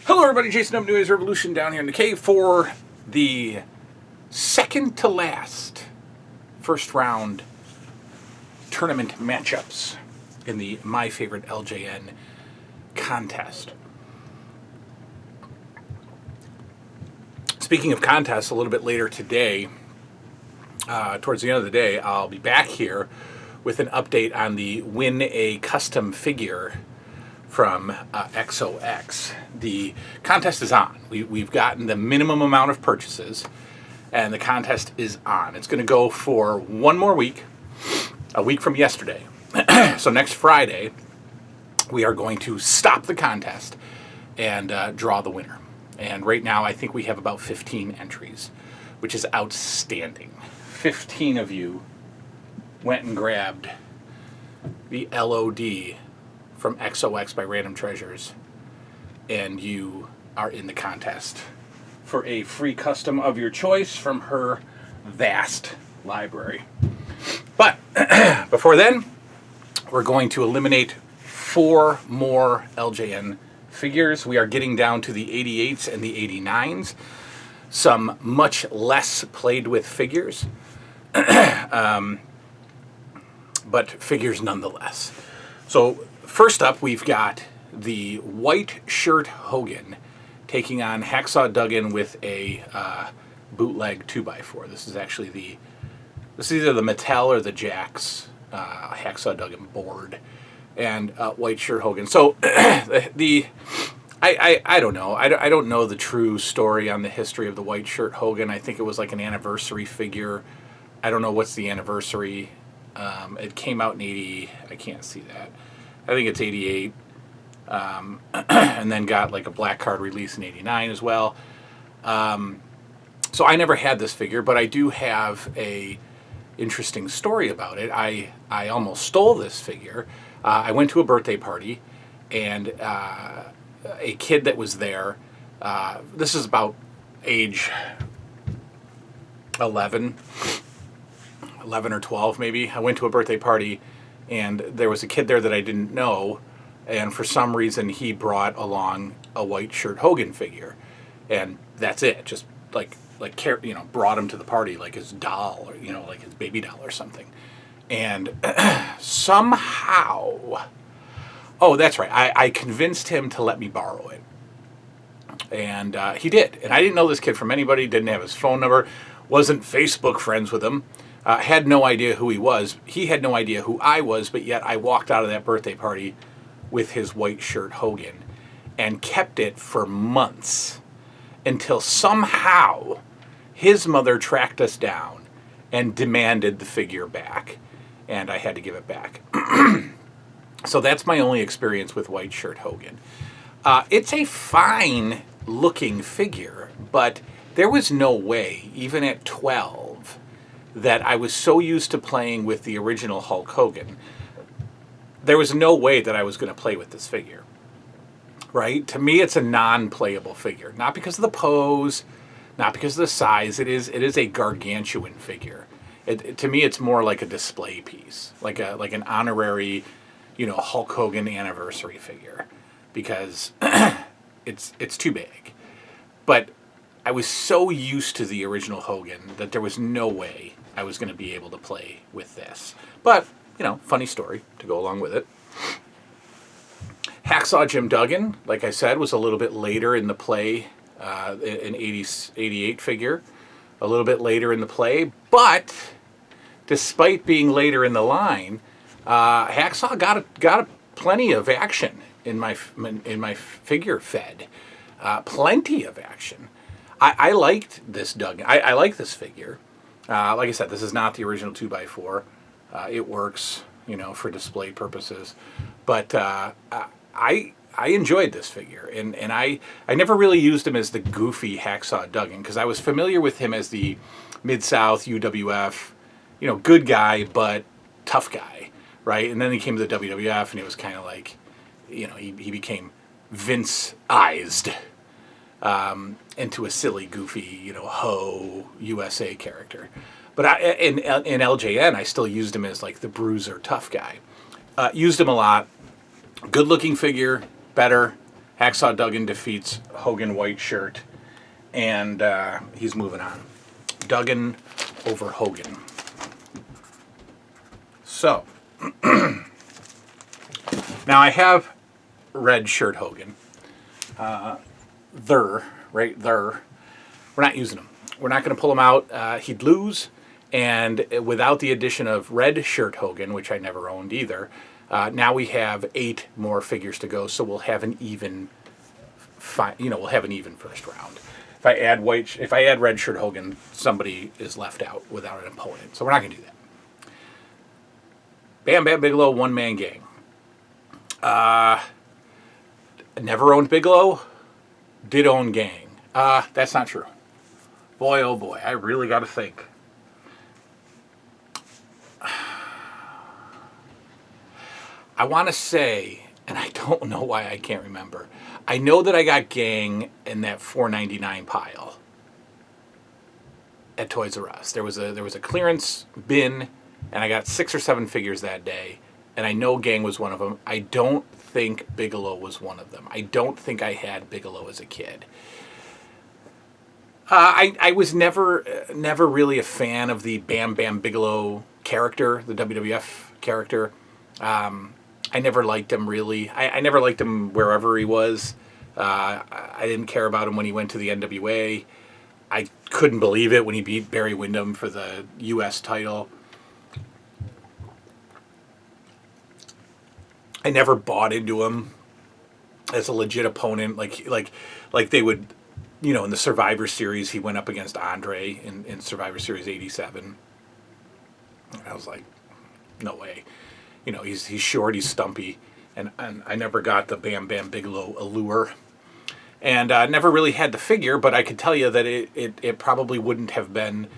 Hello everybody, Jason of New Age Revolution down here in the cave for the second to last first round tournament matchups in the My Favorite LJN contest. Speaking of contests, a little bit later today, towards the end of the day, I'll be back here with an update on the Win a Custom Figure from XOX. The contest is on. We've gotten the minimum amount of purchases, and the contest is on. It's going to go for one more week, a week from yesterday. So next Friday, we are going to stop the contest and draw the winner. And right now, I think we have about 15 entries, which is outstanding. 15 of you went and grabbed the LOD from XOX by Random Treasures, and you are in the contest for a free custom of your choice from her vast library. But before then, we're going to eliminate 4 more LJN figures. We are getting down to the 88s and the 89s, some much less played with figures, but figures nonetheless. So first up, we've got the white shirt Hogan taking on Hacksaw Duggan with a bootleg 2x4. This is actually this is either the Mattel or the Jack's Hacksaw Duggan board, and white shirt Hogan. So I don't know. I don't know the true story on the history of the white shirt Hogan. I think it was like an anniversary figure. I don't know what's the anniversary. It came out in 80. I can't see that. I think it's 88, and then got like a black card release in 89 as well. So I never had this figure, but I do have a interesting story about it. I almost stole this figure. I went to a birthday party, and a kid that was there, this is about age 11 or 12 maybe. I went to a birthday party, and there was a kid there that I didn't know, and for some reason he brought along a white shirt Hogan figure, and that's it. Just brought him to the party like his doll, or like his baby doll or something. And somehow, oh, that's right, I convinced him to let me borrow it, and he did. And I didn't know this kid from anybody, didn't have his phone number, wasn't Facebook friends with him. Had no idea who he was. He had no idea who I was, but yet I walked out of that birthday party with his white shirt Hogan and kept it for months until somehow his mother tracked us down and demanded the figure back, and I had to give it back. So that's my only experience with white shirt Hogan. It's a fine looking figure, but there was no way, even at 12, that I was so used to playing with the original Hulk Hogan, there was no way that I was going to play with this figure, right? To me, it's a non-playable figure. Not because of the pose, not because of the size. It is a gargantuan figure. To me, it's more like a display piece, like an honorary, Hulk Hogan anniversary figure, because it's too big. But I was so used to the original Hogan that there was no way I was going to be able to play with this. But, funny story to go along with it. Hacksaw Jim Duggan, like I said, was a little bit later in the play, an 88 figure, a little bit later in the play. But despite being later in the line, Hacksaw got plenty of action in my figure fed. Plenty of action. I liked this Duggan. I like this figure. Like I said, this is not the original 2x4. It works, for display purposes. But I enjoyed this figure. And I never really used him as the goofy Hacksaw Duggan, because I was familiar with him as the Mid-South WWF, good guy, but tough guy, right? And then he came to the WWF, and he was kind of like, he became Vince-ized. Into a silly, goofy, ho USA character. But in LJN, I still used him as like the bruiser, tough guy. Used him a lot. Good looking figure, better, Hacksaw Duggan defeats Hogan White Shirt, and he's moving on. Duggan over Hogan. So, now I have Red Shirt Hogan. Right there. We're not using him. We're not going to pull him out. He'd lose, and without the addition of Red Shirt Hogan, which I never owned either, now we have 8 more figures to go, so we'll have an even, we'll have an even first round. If I add Red Shirt Hogan, somebody is left out without an opponent, so we're not going to do that. Bam Bam Bigelow, one-man gang. Never owned Bigelow. Did own Gang. That's not true. Boy, oh boy, I really got to think. I want to say, and I don't know why I can't remember. I know that I got Gang in that $4.99 pile at Toys R Us. There was a clearance bin, and I got 6 or 7 figures that day, and I know Gang was one of them. I don't think Bigelow was one of them. I don't think I had Bigelow as a kid. I was never really a fan of the Bam Bam Bigelow character, the WWF character. I never liked him really. I never liked him wherever he was. I didn't care about him when he went to the NWA. I couldn't believe it when he beat Barry Windham for the U.S. title. I never bought into him as a legit opponent. Like they would, in the Survivor Series, he went up against Andre in Survivor Series 87. I was like, no way. He's short, he's stumpy, and I never got the Bam Bam Bigelow allure. And never really had the figure, but I could tell you that it probably wouldn't have been,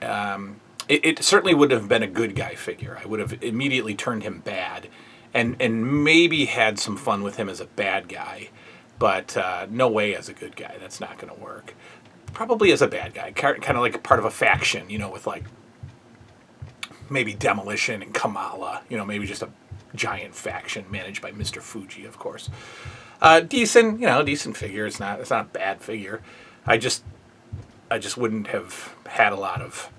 it certainly wouldn't have been a good guy figure. I would have immediately turned him bad, and maybe had some fun with him as a bad guy, but no way as a good guy. That's not going to work. Probably as a bad guy, kind of like part of a faction, with like maybe Demolition and Kamala, maybe just a giant faction managed by Mr. Fuji, of course. Decent figure. It's not a bad figure. I just wouldn't have had a lot of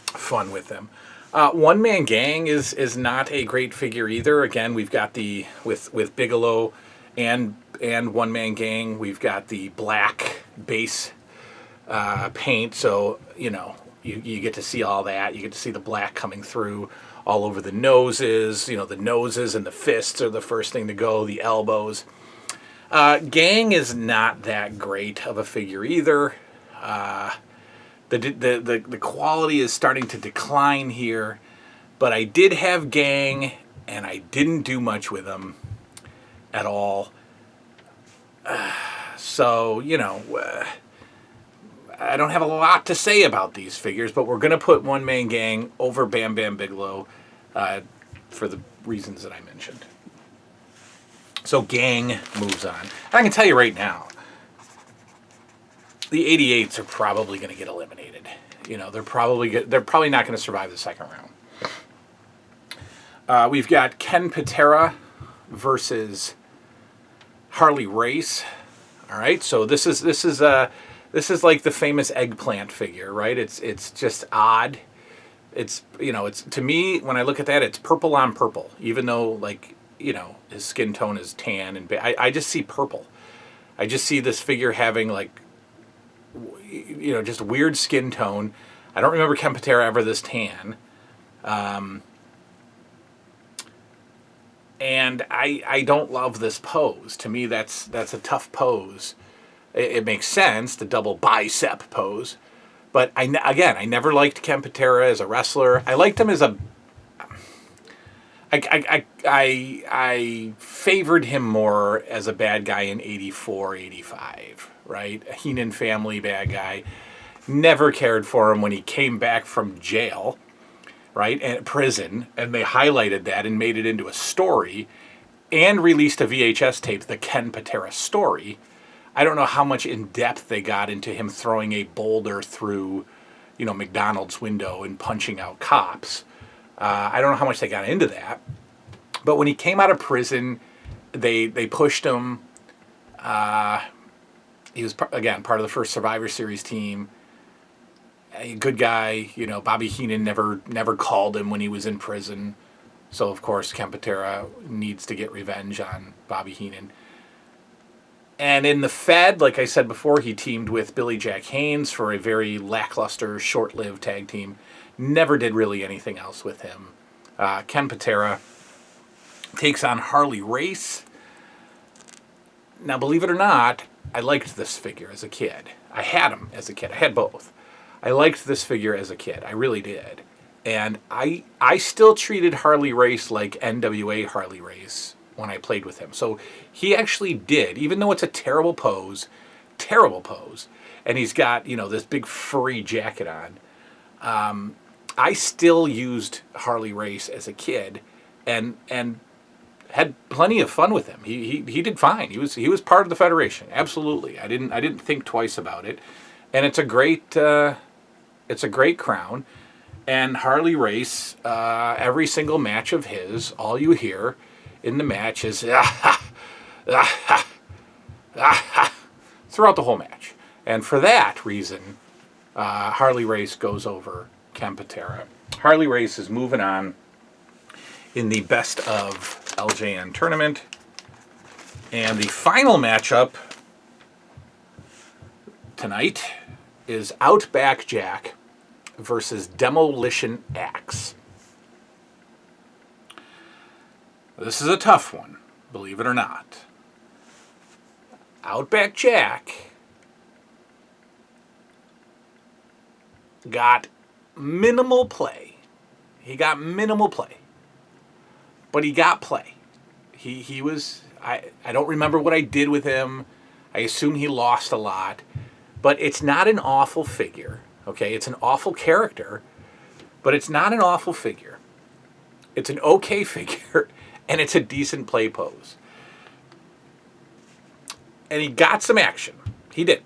fun with them. One Man Gang is not a great figure either. Again, we've got with Bigelow and One Man Gang, we've got the black base paint, so you get to see all that. You get to see the black coming through all over the noses. The noses and the fists are the first thing to go, the elbows. Gang is not that great of a figure either. The quality is starting to decline here, but I did have Gang, and I didn't do much with them at all. So, I don't have a lot to say about these figures, but we're going to put One Man Gang over Bam Bam Bigelow for the reasons that I mentioned. So Gang moves on. And I can tell you right now, the 88s are probably going to get eliminated. They're probably not going to survive the second round. We've got Ken Patera versus Harley Race. All right, so this is like the famous eggplant figure, right? It's just odd. It's to me, when I look at that, it's purple on purple, even though his skin tone is tan, and I just see purple. I just see this figure having just weird skin tone. I don't remember Ken Patera ever this tan. And I don't love this pose. To me, that's a tough pose. It makes sense, the double bicep pose. But I never liked Ken Patera as a wrestler. I liked him as a... I favored him more as a bad guy in 84, 85, right? A Heenan family bad guy. Never cared for him when he came back from jail, right, and prison, and they highlighted that and made it into a story and released a VHS tape, the Ken Patera story. I don't know how much in depth they got into him throwing a boulder through, McDonald's window and punching out cops. I don't know how much they got into that. But when he came out of prison, they pushed him He was, again, part of the first Survivor Series team. A good guy. You know, Bobby Heenan never called him when he was in prison. So, of course, Ken Patera needs to get revenge on Bobby Heenan. And in the Fed, like I said before, he teamed with Billy Jack Haynes for a very lackluster, short-lived tag team. Never did really anything else with him. Ken Patera takes on Harley Race. Now, believe it or not, I liked this figure as a kid. I had him as a kid. I had both. I liked this figure as a kid. I really did. And I still treated Harley Race like NWA Harley Race when I played with him. So he actually did, even though it's a terrible pose, and he's got, you know, this big furry jacket on, I still used Harley Race as a kid and had plenty of fun with him. He did fine. He was part of the Federation. Absolutely. I didn't think twice about it. And it's a great crown. And Harley Race, every single match of his, all you hear in the match is throughout the whole match. And for that reason, Harley Race goes over Ken Patera. Harley Race is moving on in the best of LJN tournament. And the final matchup tonight is Outback Jack versus Demolition Axe. This is a tough one, believe it or not. Outback Jack got minimal play. He got minimal play. But he got play. He was, I don't remember what I did with him. I assume he lost a lot. But it's not an awful figure. Okay, it's an awful character, but it's not an awful figure. It's an okay figure, and it's a decent play pose. And he got some action. He did.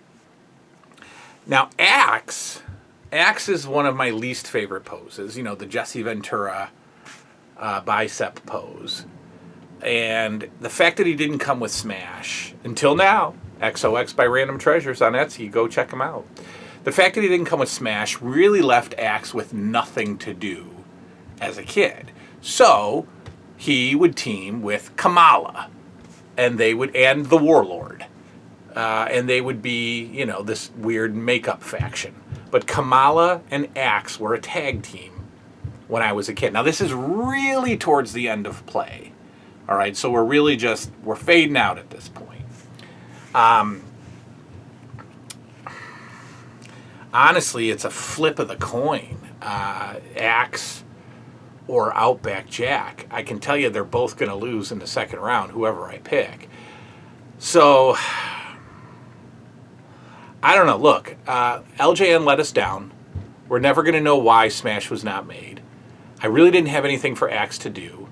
Now, Axe is one of my least favorite poses. You know, the Jesse Ventura bicep pose. And the fact that he didn't come with Smash, until now, XOX by Random Treasures on Etsy, go check him out. The fact that he didn't come with Smash really left Axe with nothing to do as a kid. So he would team with Kamala, and the Warlord, and they would be, you know, this weird makeup faction. But Kamala and Axe were a tag team when I was a kid. Now this is really towards the end of play. All right, so we're fading out at this point. Honestly, it's a flip of the coin. Axe or Outback Jack. I can tell you they're both going to lose in the second round, whoever I pick. So, I don't know. Look, LJN let us down. We're never going to know why Smash was not made. I really didn't have anything for Axe to do.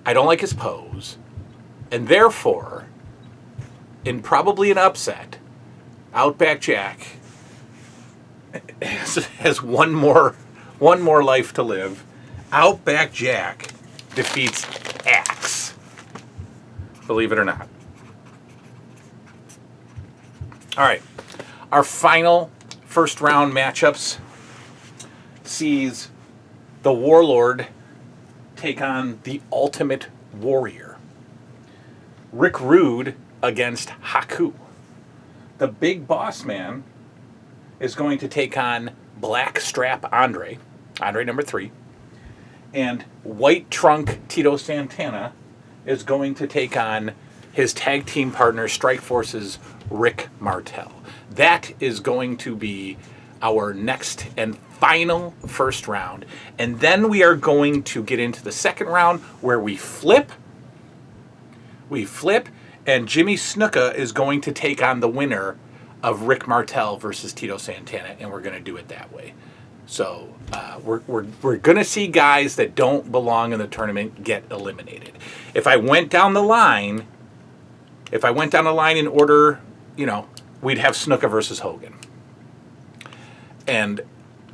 I don't like his pose. And therefore, in probably an upset, Outback Jack has one more life to live. Outback Jack defeats Axe. Believe it or not. All right. Our final first round matchups sees the Warlord take on the Ultimate Warrior. Rick Rude against Haku. The Big Boss Man is going to take on Blackstrap Andre number 3. And White Trunk Tito Santana is going to take on his tag team partner, Strikeforce's Rick Martel. That is going to be our next and final first round. And then we are going to get into the second round where we flip. And Jimmy Snuka is going to take on the winner of Rick Martel versus Tito Santana, and we're going to do it that way. So we're going to see guys that don't belong in the tournament get eliminated. If I went down the line in order, you know, we'd have Snuka versus Hogan. And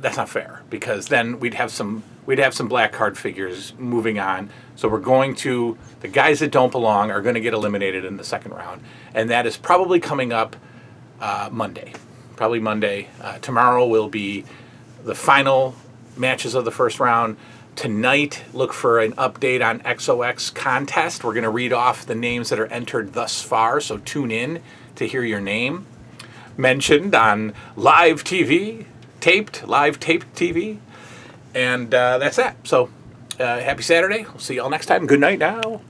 that's not fair, because then we'd have some we'd have some black card figures moving on. So we're going to, the guys that don't belong are going to get eliminated in the second round. And that is probably coming up Monday. Probably Monday. Tomorrow will be the final matches of the first round. Tonight, look for an update on XOX contest. We're going to read off the names that are entered thus far, so tune in to hear your name mentioned on live TV, live taped TV. And that's that. So happy Saturday. We'll see y'all next time. Good night now.